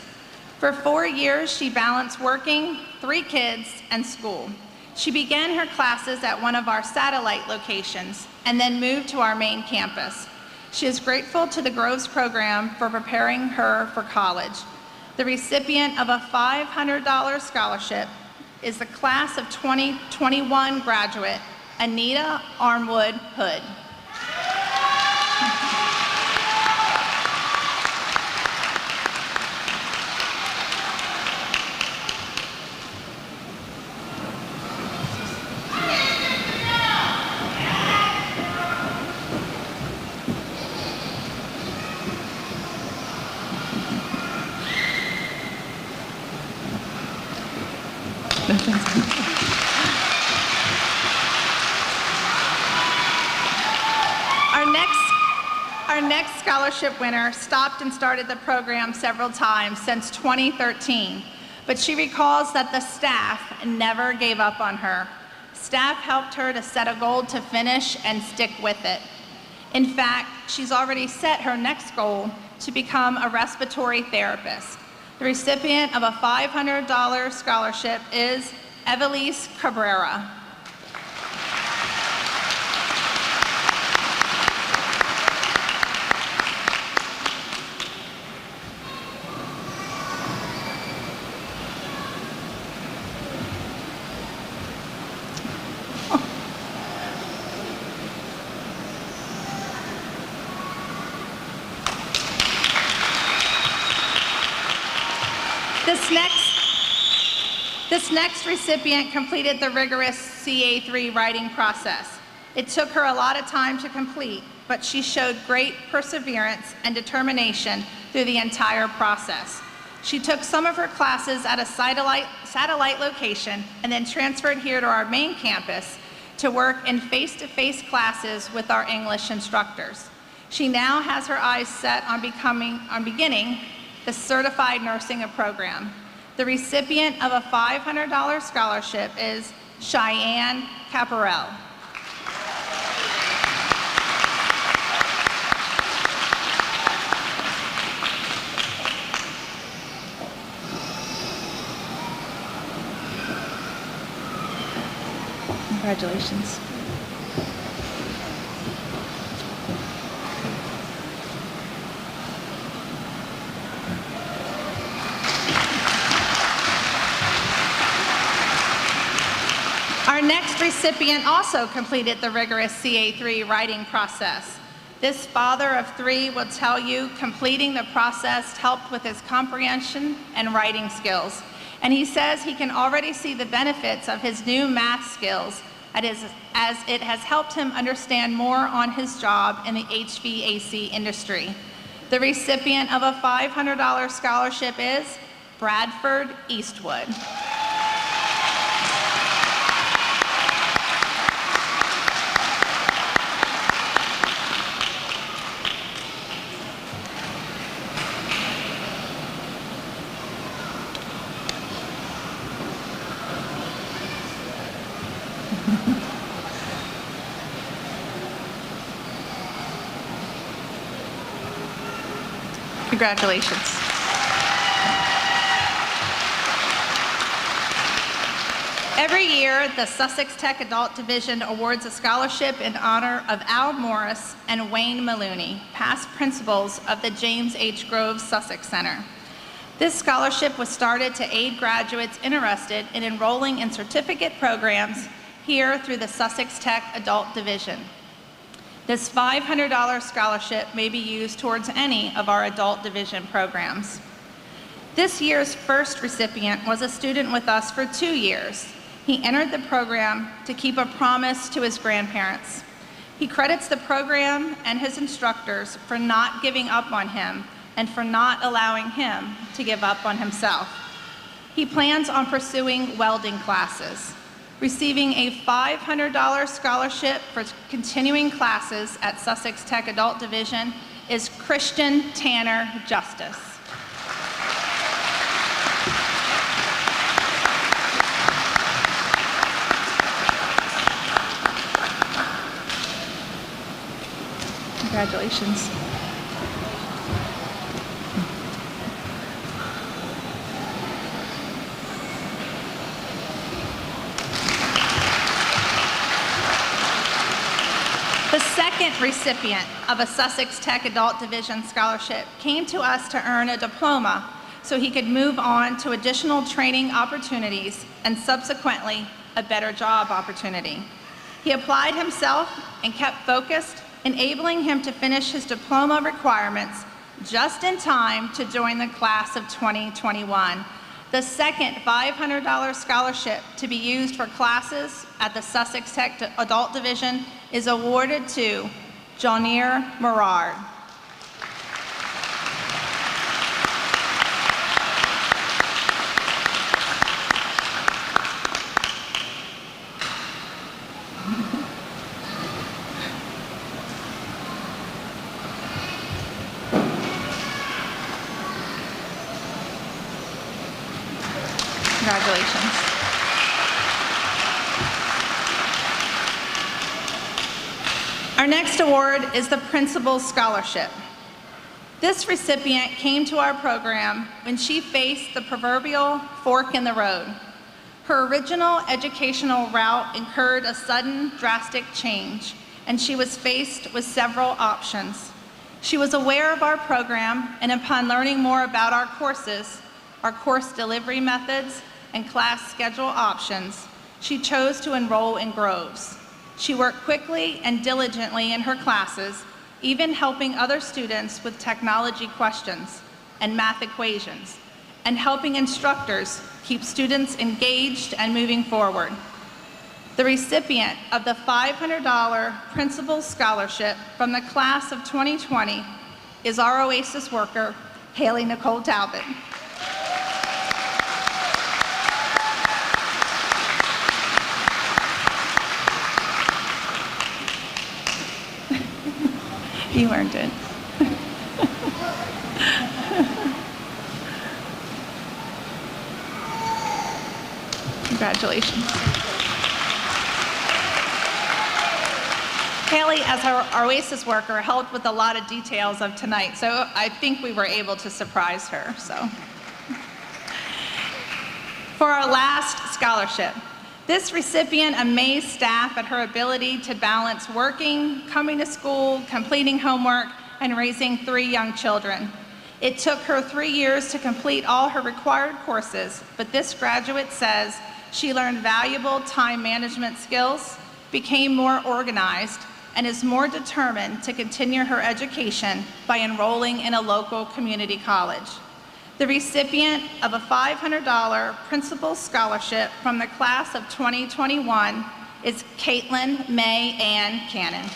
Speaker 7: For 4 years, she balanced working, 3 kids, and school. She began her classes at one of our satellite locations and then moved to our main campus. She is grateful to the Groves program for preparing her for college. The recipient of a $500 scholarship is the class of 2021 graduate, Anita Armwood Hood. Our next scholarship winner stopped and started the program several times since 2013, but she recalls that the staff never gave up on her. Staff helped her to set a goal to finish and stick with it. In fact, she's already set her next goal to become a respiratory therapist. The recipient of a $500 scholarship is Evelise Cabrera. This next recipient completed the rigorous CA3 writing process. It took her a lot of time to complete, but she showed great perseverance and determination through the entire process. She took some of her classes at a satellite location and then transferred here to our main campus to work in face-to-face classes with our English instructors. She now has her eyes set on beginning the certified nursing program. The recipient of a $500 scholarship is Cheyenne Caparel. Congratulations. Our next next recipient also completed the rigorous CA3 writing process. This father of 3 will tell you completing the process helped with his comprehension and writing skills. And he says he can already see the benefits of his new math skills as it has helped him understand more on his job in the HVAC industry. The recipient of a $500 scholarship is Bradford Eastwood. Congratulations. Every year, the Sussex Tech Adult Division awards a scholarship in honor of Al Morris and Wayne Maloney, past principals of the James H. Groves Sussex Center. This scholarship was started to aid graduates interested in enrolling in certificate programs here through the Sussex Tech Adult Division. This $500 scholarship may be used towards any of our adult division programs. This year's first recipient was a student with us for 2 years. He entered the program to keep a promise to his grandparents. He credits the program and his instructors for not giving up on him and for not allowing him to give up on himself. He plans on pursuing welding classes. Receiving a $500 scholarship for continuing classes at Sussex Tech Adult Division is Christian Tanner Justice. Congratulations. The second recipient of a Sussex Tech Adult Division scholarship came to us to earn a diploma so he could move on to additional training opportunities and subsequently a better job opportunity. He applied himself and kept focused, enabling him to finish his diploma requirements just in time to join the class of 2021. The second $500 scholarship to be used for classes at the Sussex Tech Adult Division is awarded to Jonier Merard. Congratulations. Our next award is the Principal's Scholarship. This recipient came to our program when she faced the proverbial fork in the road. Her original educational route incurred a sudden, drastic change, and she was faced with several options. She was aware of our program, and upon learning more about our courses, our course delivery methods, and class schedule options, she chose to enroll in Groves. She worked quickly and diligently in her classes, even helping other students with technology questions and math equations, and helping instructors keep students engaged and moving forward. The recipient of the $500 Principal's Scholarship from the class of 2020 is our OASIS worker, Haley Nicole Talbot. You earned it. Congratulations. Haley, as our OASIS worker, helped with a lot of details of tonight, so I think we were able to surprise her. For our last scholarship, this recipient amazed staff at her ability to balance working, coming to school, completing homework, and raising 3 young children. It took her 3 years to complete all her required courses, but this graduate says she learned valuable time management skills, became more organized, and is more determined to continue her education by enrolling in a local community college. The recipient of a $500 principal scholarship from the class of 2021 is Caitlin May Ann Cannon.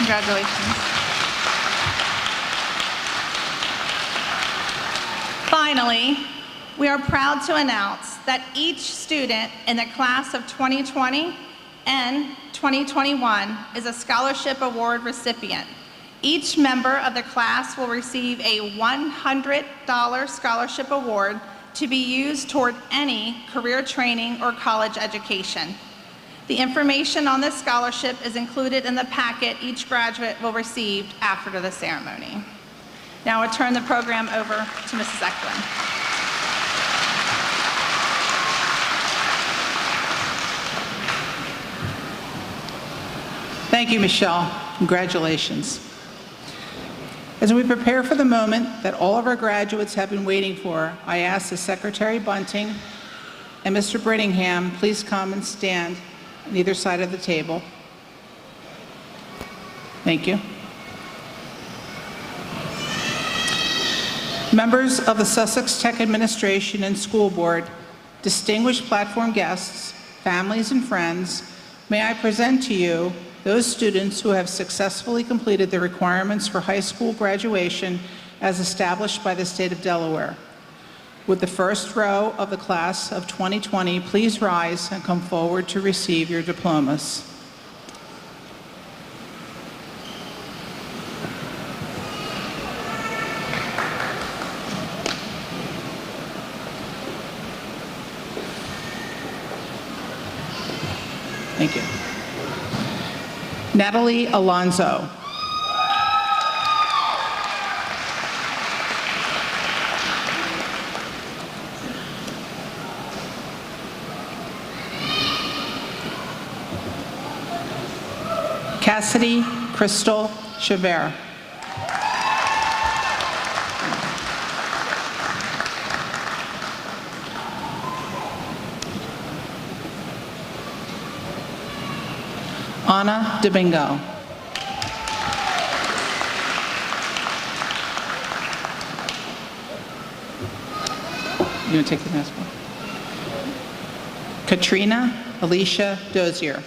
Speaker 7: Congratulations. Finally, we are proud to announce that each student in the class of 2020 and 2021 is a scholarship award recipient. Each member of the class will receive a $100 scholarship award to be used toward any career training or college education. The information on this scholarship is included in the packet each graduate will receive after the ceremony. Now I'll turn the program over to Mrs. Eklund.
Speaker 1: Thank you, Michelle. Congratulations. As we prepare for the moment that all of our graduates have been waiting for, I ask the Secretary Bunting and Mr. Brittingham please come and stand on either side of the table. Thank you. Members of the Sussex Tech Administration and School Board, distinguished platform guests, families and friends, may I present to you those students who have successfully completed the requirements for high school graduation as established by the state of Delaware. Would the first row of the class of 2020 please rise and come forward to receive your diplomas. Thank you. Natalie Alonzo. Cassidy Crystal Chavert. Anna Domingo. You want to take the next one? Katrina Alicia Dozier.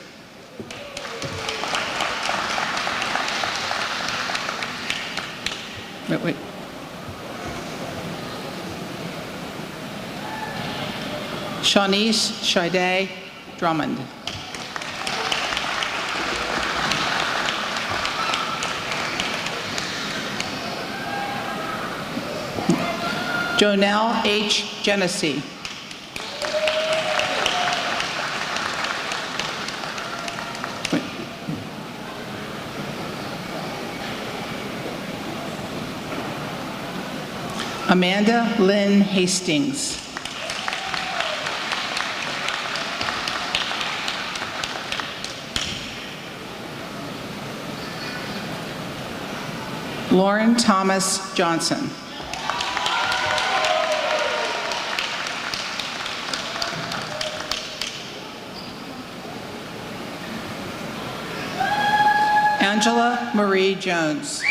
Speaker 1: Wait. Shaunice Shide Drummond. Jonelle H. Genesee. Amanda Lynn Hastings. Lauren Thomas Johnson. Angela Marie Jones.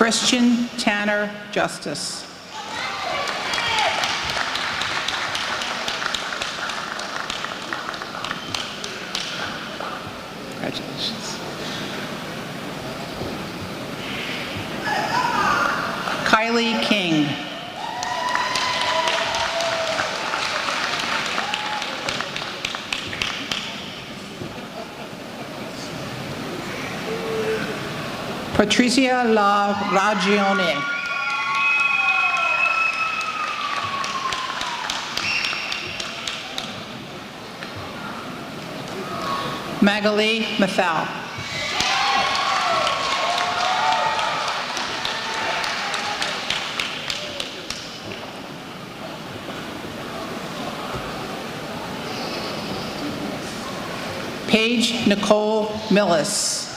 Speaker 1: Christian Tanner Justice. Congratulations. Kylie King. Patricia La Ragione. Magali Mathau. Paige Nicole Millis.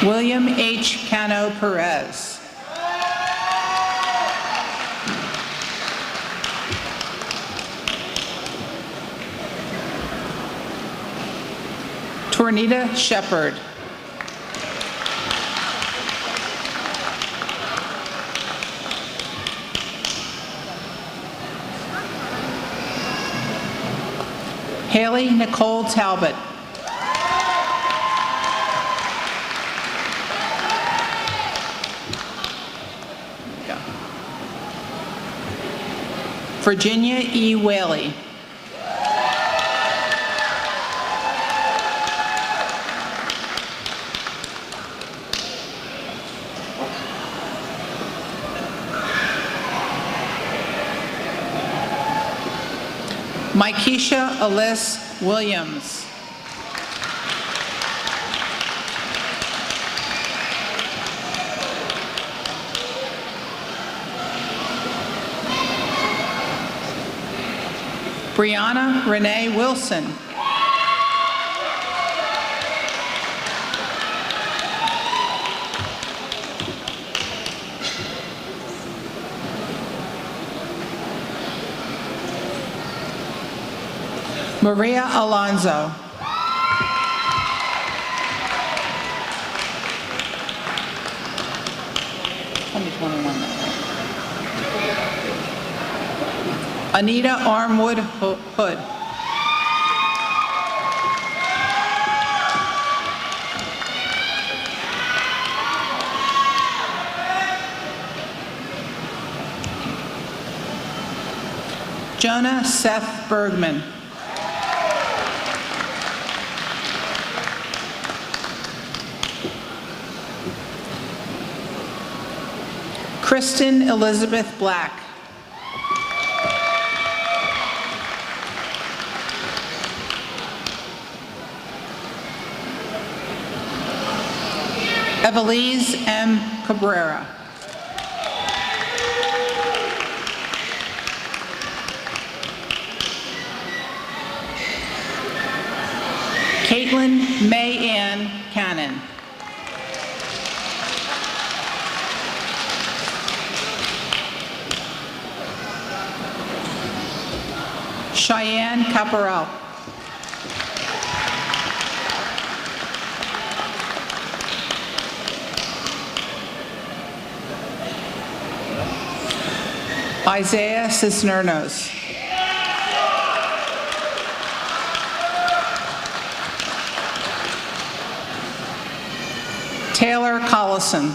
Speaker 1: William H. Cano Perez. Tornita Shepard. Haley Nicole Talbot. Virginia E. Whaley. Mykesha Alyss Williams. Brianna Renee Wilson. Maria Alonso. Anita Armwood Hood. Jonah Seth Bergman. Kristen Elizabeth Black. Evelise M. Cabrera. Caitlin May Ann Cannon. Cheyenne Caparel. Isaiah Cisneros. Taylor Collison.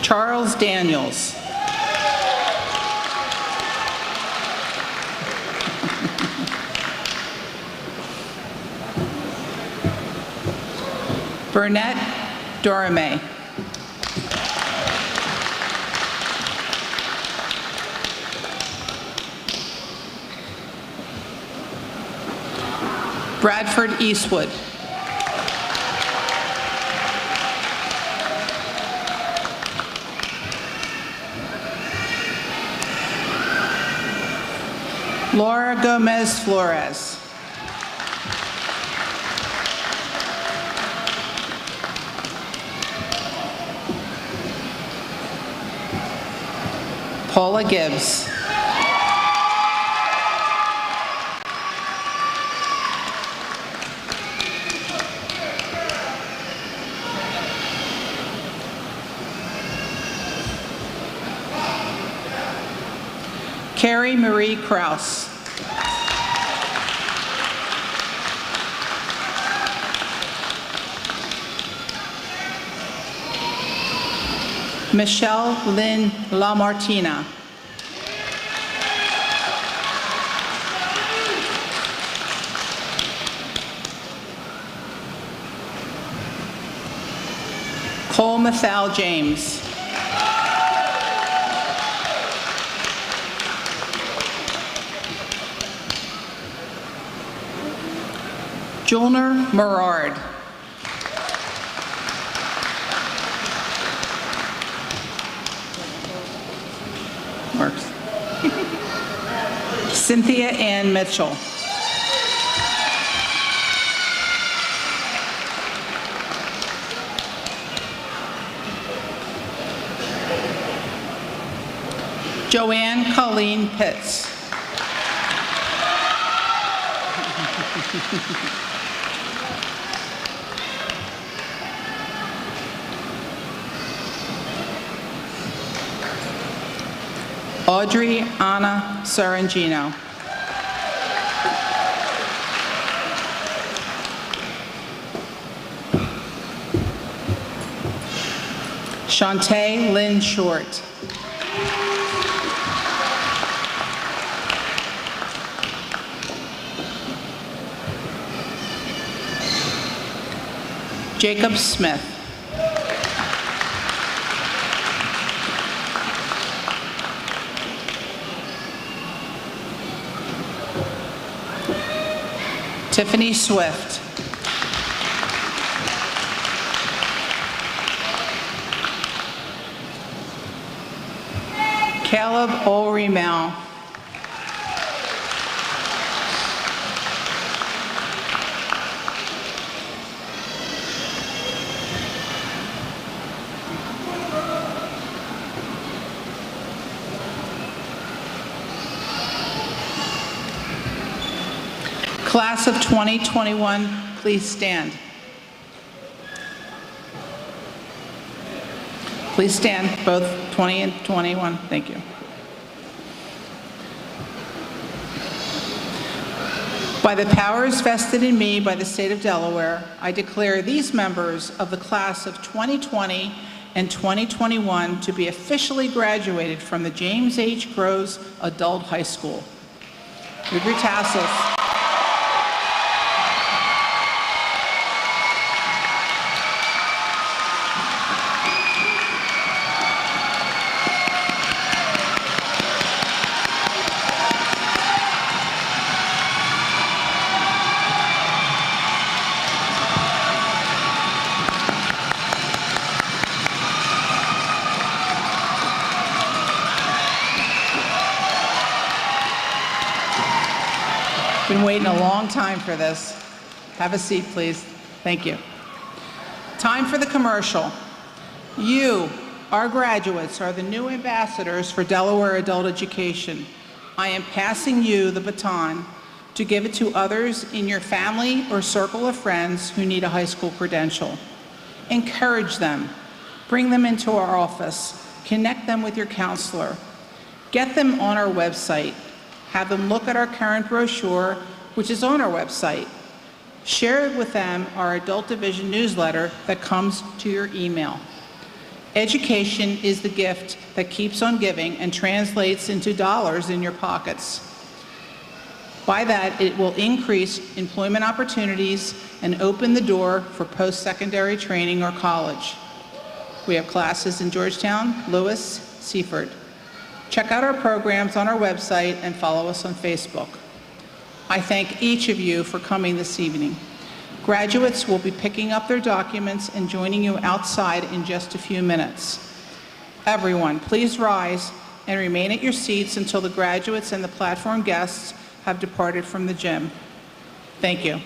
Speaker 1: Charles Daniels. Burnett Dorame. Bradford Eastwood. Laura Gomez Flores. Paula Gibbs. Carrie Marie Kraus. Michelle Lynn LaMartina. Cole Mathal James. Julner Merard. Works. Cynthia Ann Mitchell. Joanne Colleen Pitts. Audrey Anna Sorrentino. Shantae Lynn Short. Jacob Smith. Tiffany Swift. Caleb Olrimel. Class of 2021, please stand. Please stand, both 20 and 21. Thank you. By the powers vested in me by the state of Delaware, I declare these members of the class of 2020 and 2021 to be officially graduated from the James H. Groves Adult High School. Move your tassels. Been waiting a long time for this. Have a seat, please. Thank you. Time for the commercial. You, our graduates, are the new ambassadors for Delaware adult education. I am passing you the baton to give it to others in your family or circle of friends who need a high school credential. Encourage them. Bring them into our office. Connect them with your counselor. Get them on our website. Have them look at our current brochure, which is on our website. Share with them our Adult Division newsletter that comes to your email. Education is the gift that keeps on giving and translates into dollars in your pockets. By that, it will increase employment opportunities and open the door for post-secondary training or college. We have classes in Georgetown, Lewis, Seaford. Check out our programs on our website and follow us on Facebook. I thank each of you for coming this evening. Graduates will be picking up their documents and joining you outside in just a few minutes. Everyone, please rise and remain at your seats until the graduates and the platform guests have departed from the gym. Thank you.